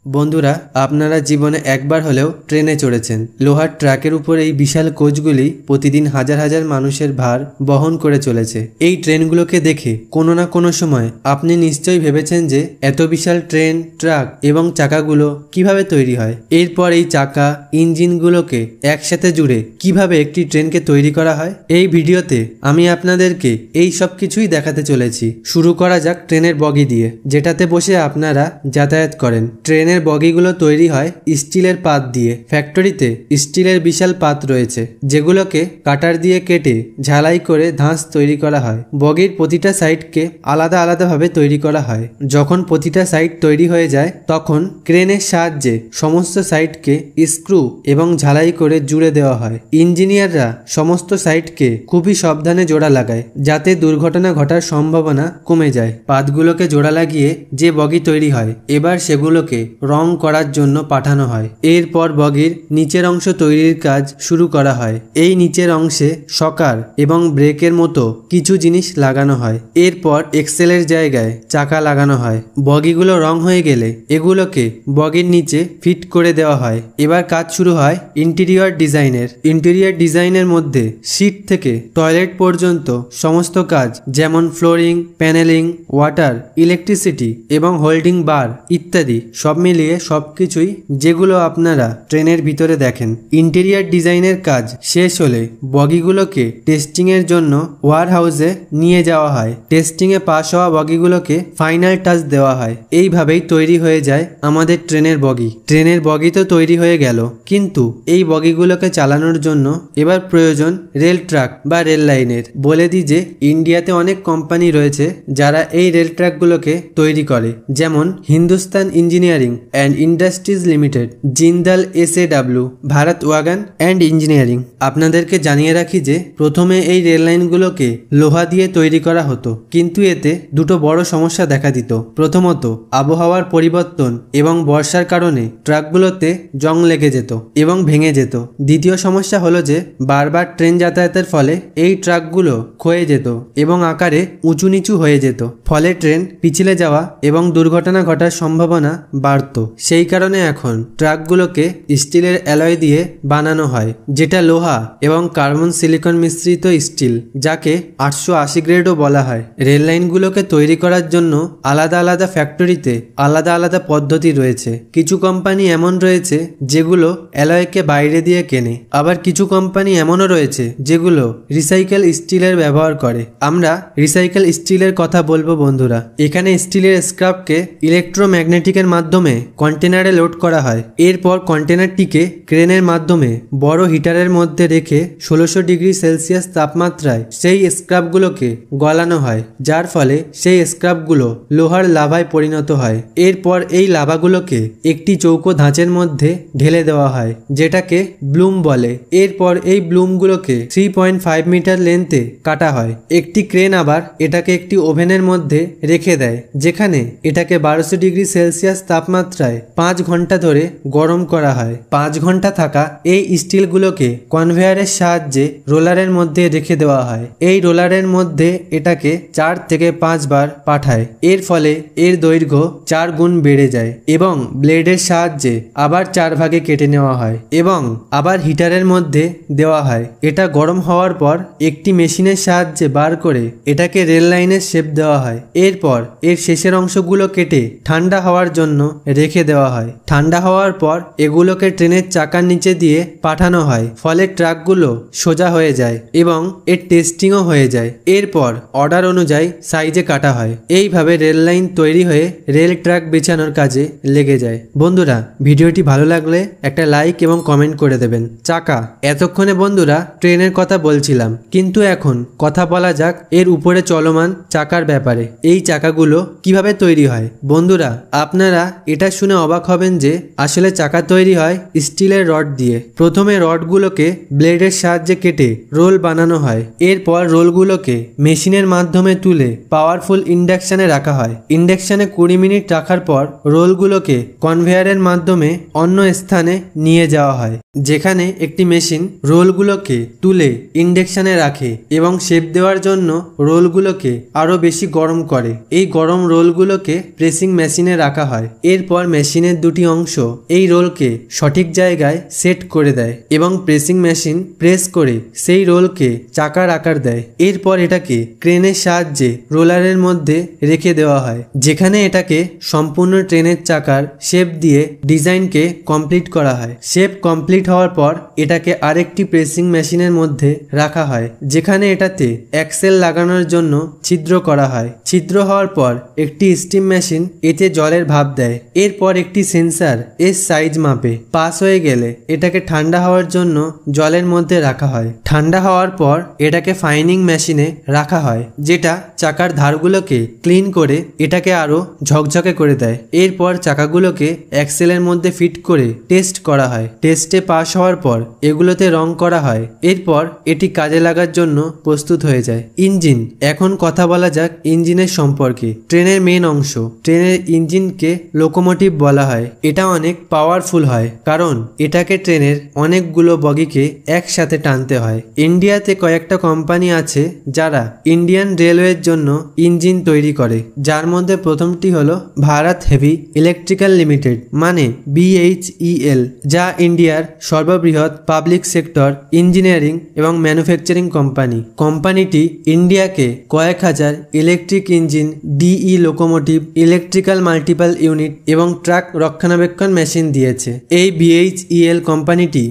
বন্ধুরা, আপনারা জীবনে একবার হলেও ট্রেনে চড়েছেন। লোহার ট্রাকের উপর এই বিশাল কোচগুলি প্রতিদিন হাজার হাজার মানুষের ভার বহন করে চলেছে। এই ট্রেনগুলোকে দেখে কোনো না কোনো সময় আপনি নিশ্চয়ই ভেবেছেন যে এত বিশাল ট্রেন, ট্রাক এবং চাকাগুলো কিভাবে তৈরি হয়। এরপর এই চাকা, ইঞ্জিনগুলোকে একসাথে জুড়ে কিভাবে একটি ট্রেনকে তৈরি করা হয়। এই ভিডিওতে আমি আপনাদেরকে এই সব কিছুই দেখাতে চলেছি। শুরু করা যাক ট্রেনের বগি দিয়ে, যেটাতে বসে আপনারা যাতায়াত করেন। ট্রেনের বগিগুলো তৈরি হয় স্টিলের পাত দিয়ে। ফ্যাক্টরিতে স্টিলের বিশাল পাত রয়েছে, যেগুলোকে কাটার দিয়ে কেটে ঝালাই করে ধাঁচ তৈরি করা হয়। বগির প্রতিটা সাইডকে আলাদা আলাদাভাবে তৈরি করা হয়। যখন প্রতিটা সাইড তৈরি হয়ে যায়, তখন ক্রেনের সাহায্যে সমস্ত সাইডকে স্ক্রু এবং ঝালাই করে জুড়ে দেওয়া হয়। ইঞ্জিনিয়াররা সমস্ত সাইডকে খুবই সাবধানে জোড়া লাগায়, যাতে দুর্ঘটনা ঘটার সম্ভাবনা কমে যায়। পাতগুলোকে জোড়া লাগিয়ে যে বগি তৈরি হয়, এবার সেগুলোকে রং করার জন্য পাঠানো হয়। এরপর বগির নিচের অংশ তৈরির কাজ শুরু করা হয়। এই নিচের অংশে শকার এবং ব্রেকের মতো কিছু জিনিস লাগানো হয়। এরপর এক্সেলের জায়গায় চাকা লাগানো হয়। বগিগুলো রং হয়ে গেলে এগুলোকে বগির নিচে ফিট করে দেওয়া হয়। এবার কাজ শুরু হয় ইন্টেরিয়র ডিজাইনের। ইন্টেরিয়র ডিজাইনের মধ্যে সিট থেকে টয়লেট পর্যন্ত সমস্ত কাজ, যেমন ফ্লোরিং, প্যানেলিং, ওয়াটার, ইলেকট্রিসিটি এবং হোল্ডিং বার ইত্যাদি সব মিলিয়ে সবকিছুই যেগুলো আপনারা ট্রেনের ভিতরে দেখেন। ইন্টেরিয়র ডিজাইনের কাজ শেষ হলে বগিগুলোকে টেস্টিং এর জন্য ওয়ার হাউসে নিয়ে যাওয়া হয়। টেস্টিং এ পাস হওয়া বগিগুলোকে ফাইনাল টাচ দেওয়া হয়। এইভাবেই তৈরি হয়ে যায় আমাদের ট্রেনের বগি। ট্রেনের বগি তো তৈরি হয়ে গেল, কিন্তু এই বগিগুলোকে চালানোর জন্য এবার প্রয়োজন রেল ট্রাক বা রেল লাইনের। বলে দিই যে ইন্ডিয়াতে অনেক কোম্পানি রয়েছে যারা এই রেল ট্র্যাকগুলোকে তৈরি করে, যেমন Hindustan engineering and industries limited, Jindal SAW, Bharat wagon and engineering. আপনাদেরকে জানিয়ে রাখি যে প্রথমে এই রেল লাইনগুলোকে লোহা দিয়ে তৈরি করা হতো, কিন্তু এতে দুটো বড় সমস্যা দেখা দিত। প্রথমত, আবহাওয়ার পরিবর্তন এবং বর্ষার কারণে ট্রাকগুলোতে জং লেগে যেত এবং ভেঙে যেত। দ্বিতীয় সমস্যা হলো যে বারবার ট্রেন যাতায়াতের ফলে এই ট্রাকগুলো ক্ষয়ে যেত এবং আকারে উঁচু নিচু হয়ে যেত। ফলে ট্রেন পিছলে যাওয়া এবং দুর্ঘটনা ঘটার সম্ভাবনা বাড়ত। সেই কারণে এখন ট্রাকগুলোকে স্টিলের অ্যালয় দিয়ে বানানো হয়, যেটা লোহা এবং কার্বন সিলিকন মিশ্রিত স্টিল, যাকে 880 গ্রেডও বলা হয়। রেল লাইনগুলোকে তৈরি করার জন্য আলাদা আলাদা ফ্যাক্টরিতে আলাদা আলাদা পদ্ধতি রয়েছে। কিছু কোম্পানি এমন রয়েছে যেগুলো অ্যালয়কে বাইরে দিয়ে কেনে, আবার কিছু কোম্পানি এমনও রয়েছে যেগুলো রিসাইকেল স্টিলের ব্যবহার করে। আমরা রিসাইকেল স্টিলের কথা বলবো বন্ধুরা। এখানে স্টিলের স্ক্র্যাপকে ইলেকট্রোম্যাগনেটিকের মাধ্যমে কন্টেনারে লোড করা হয়। এরপর কন্টেনারটিকে ক্রেনের মাধ্যমে বড় হিটারের মধ্যে রেখে 1600 ডিগ্রি সেলসিয়াস তাপমাত্রায় সেই স্ক্র্যাপগুলোকে গলানো হয়, যার ফলে সেই স্ক্র্যাপগুলো লোহার লাভায় পরিণত হয়। এরপর এই লাভাগুলোকে একটি চৌকো ধাঁচের মধ্যে ঢেলে দেওয়া হয়, যেটাকে ব্লুম বলে। এরপর এই ব্লুমগুলোকে 3.5 মিটার লেন্থে কাটা হয়। একটি ক্রেন আবার এটাকে একটি ওভেনের মধ্যে রেখে দেয়, যেখানে এটাকে 1200 ডিগ্রি সেলসিয়াস তাপমাত্রায় 5 ঘন্টা ধরে গরম করা হয়। 5 ঘন্টা থাকা এই স্টিলগুলোকে কনভেয়ারের সাহায্যে রোলারের মধ্যে রেখে দেওয়া হয়। এই রোলারের মধ্যে এটাকে 4 থেকে 5 বার পাঠায়। এর ফলে এর দৈর্ঘ্য 4 গুণ বেড়ে যায় এবং ব্লেডের সাহায্যে আবার 4 ভাগে কেটে নেওয়া হয় এবং আবার হিটারের মধ্যে দেওয়া হয়। এটা গরম হওয়ার পর একটি মেশিনের সাহায্যে বার করে এটাকে রেল লাইনের শেপ দেওয়া হয়। এরপর এর শেষের অংশগুলো কেটে ঠান্ডা হওয়ার জন্য রেখে দেওয়া হয়। ঠান্ডা হওয়ার পর এগুলোকে ট্রেনের চাকার নিচে দিয়ে পাঠানো হয়, ফলে ট্রাকগুলো সোজা হয়ে যায় এবং এর টেস্টিংও হয়ে যায়। এরপর অর্ডার অনুযায়ী সাইজে কাটা হয়। এইভাবে রেল লাইন তৈরি হয়ে রেল ট্র্যাক বেছানোর কাজে লেগে যায়। বন্ধুরা, ভিডিওটি ভালো লাগলে একটা লাইক এবং কমেন্ট করে দেবেন। চাকা, এতক্ষণে বন্ধুরা ট্রেনের কথা বলছিলাম, কিন্তু এখন কথা বলা যাক এর উপরে চলমান চাকার ব্যাপারে। এই চাকাগুলো কিভাবে তৈরি হয়। বন্ধুরা, আপনারা এটা শুনে অবাক হবেন যে আসলে চাকা তৈরি হয় স্টিলের রড দিয়ে। প্রথমে রডগুলোকে ব্লেডের সাহায্যে কেটে রোল বানানো হয়। এরপর রোলগুলোকে মেশিনের মাধ্যমে তুলে পাওয়ারফুল ইন্ডাকশনে রাখা হয়। ইন্ডাকশনে 20 মিনিট রাখার পর রোলগুলোকে কনভেয়ারের মাধ্যমে অন্য স্থানে নিয়ে যাওয়া হয়। যেখানে একটি মেশিন রোলগুলোকে তুলে ইন্ডাকশনে রাখে এবং শেপ দেওয়ার জন্য রোলগুলোকে আরও বেশি গরম করে। এই গরম রোলগুলোকে প্রেসিং মেশিনে রাখা হয়। এরপর মেশিনের দুটি অংশ এই রোলকে সঠিক জায়গায় সেট করে দেয় এবং প্রেসিং মেশিন প্রেস করে সেই রোলকে চাকার আকার দেয়। এরপর এটাকে ক্রেনের সাহায্যে রোলারের মধ্যে রেখে দেওয়া হয়, যেখানে এটাকে সম্পূর্ণ ট্রেনের চাকার শেপ দিয়ে ডিজাইনকে কমপ্লিট করা হয়। শেপ কমপ্লিট হওয়ার পর এটাকে আরেকটি প্রেসিং মেশিনের মধ্যে রাখা হয়, যেখানে এটাতে অ্যাক্সেল লাগানোর জন্য ছিদ্র করা হয়। ছিদ্র হওয়ার পর একটি স্টিম মেশিন এতে জলের ভাপ দেয়। এরপর একটি সেন্সার এর সাইজ মাপে। পাস হয়ে গেলে এটাকে ঠান্ডা হওয়ার জন্য জলের মধ্যে রাখা হয়। ঠান্ডা হওয়ার পর এটাকে ফাইনিং মেশিনে রাখা হয়, যেটা চাকার ধারগুলোকে ক্লিন করে এটাকে আরো ঝকঝকে করে দেয়। এরপর চাকাগুলোকে অ্যাক্সেলের মধ্যে ফিট করে টেস্ট করা হয়। টেস্টে পাস হওয়ার পর এগুলোতে রং করা হয়। এরপর এটি কাজে লাগার জন্য প্রস্তুত হয়ে যায়। ইঞ্জিন। এখন কথা বলা যাক ইঞ্জিনের সম্পর্কে। ট্রেনের মেন অংশ, ট্রেনের ইঞ্জিনকে লোকোমোটিভ বলা হয়। এটা অনেক পাওয়ারফুল হয় কারণ এটাকে ট্রেনের অনেকগুলো বগিকে একসাথে টানতে হয়। ইন্ডিয়াতে কয়েকটা কোম্পানি আছে যারা ইন্ডিয়ান রেলওয়ের জন্য ইঞ্জিন তৈরি করে, যার মধ্যে প্রথমটি হলো ভারত হেভি ইলেকট্রিক্যাল লিমিটেড মানে BHEL, যা ইন্ডিয়ার সর্ববৃহৎ পাবলিক সেক্টর ইঞ্জিনিয়ারিং এবং ম্যানুফ্যাকচারিং কোম্পানি। কোম্পানিটি ইন্ডিয়াকে কয়েক হাজার electric engine, DE locomotive, electrical multiple unit এবং ট্রাক রক্ষণাবেক্ষণ মেশিন দিয়েছে। এই BHEL কোম্পানিটি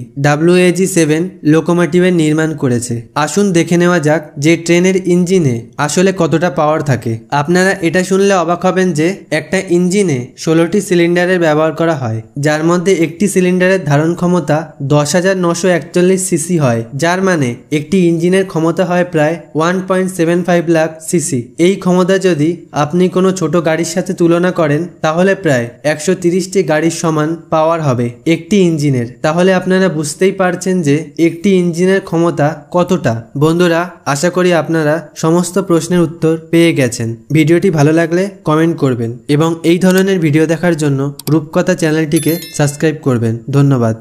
WAG-7 লোকোমোটিভের নির্মাণ করেছে। আসুন দেখে নেওয়া যাক যে ট্রেনের ইঞ্জিনে আসলে কতটা পাওয়ার থাকে। আপনারা এটা শুনলে অবাক হবেন যে একটা ইঞ্জিনে 16টি সিলিন্ডারের ব্যবহার করা হয়, যার মধ্যে একটি সিলিন্ডারের ধারণ ক্ষমতা 10,941 সিসি হয়, যার মানে একটি ইঞ্জিনের ক্ষমতা হয় প্রায় 1.75 লাখ সিসি। এই ক্ষমতা যদি আপনি কোনো ছোট গাড়ির সাথে তুলনা করেন তাহলে প্রায় 130টি গাড়ির সমান পাওয়ার হবে একটি ইঞ্জিনের। তাহলে আপনারা বুঝতেই পারছেন যে একটি ইঞ্জিনের ক্ষমতা কতটা। বন্ধুরা, আশা করি আপনারা সমস্ত প্রশ্নের উত্তর পেয়ে গেছেন। ভিডিওটি ভালো লাগলে কমেন্ট করবেন এবং এই ধরনের ভিডিও দেখার জন্য রূপকথা চ্যানেলটিকে সাবস্ক্রাইব করবেন। ধন্যবাদ।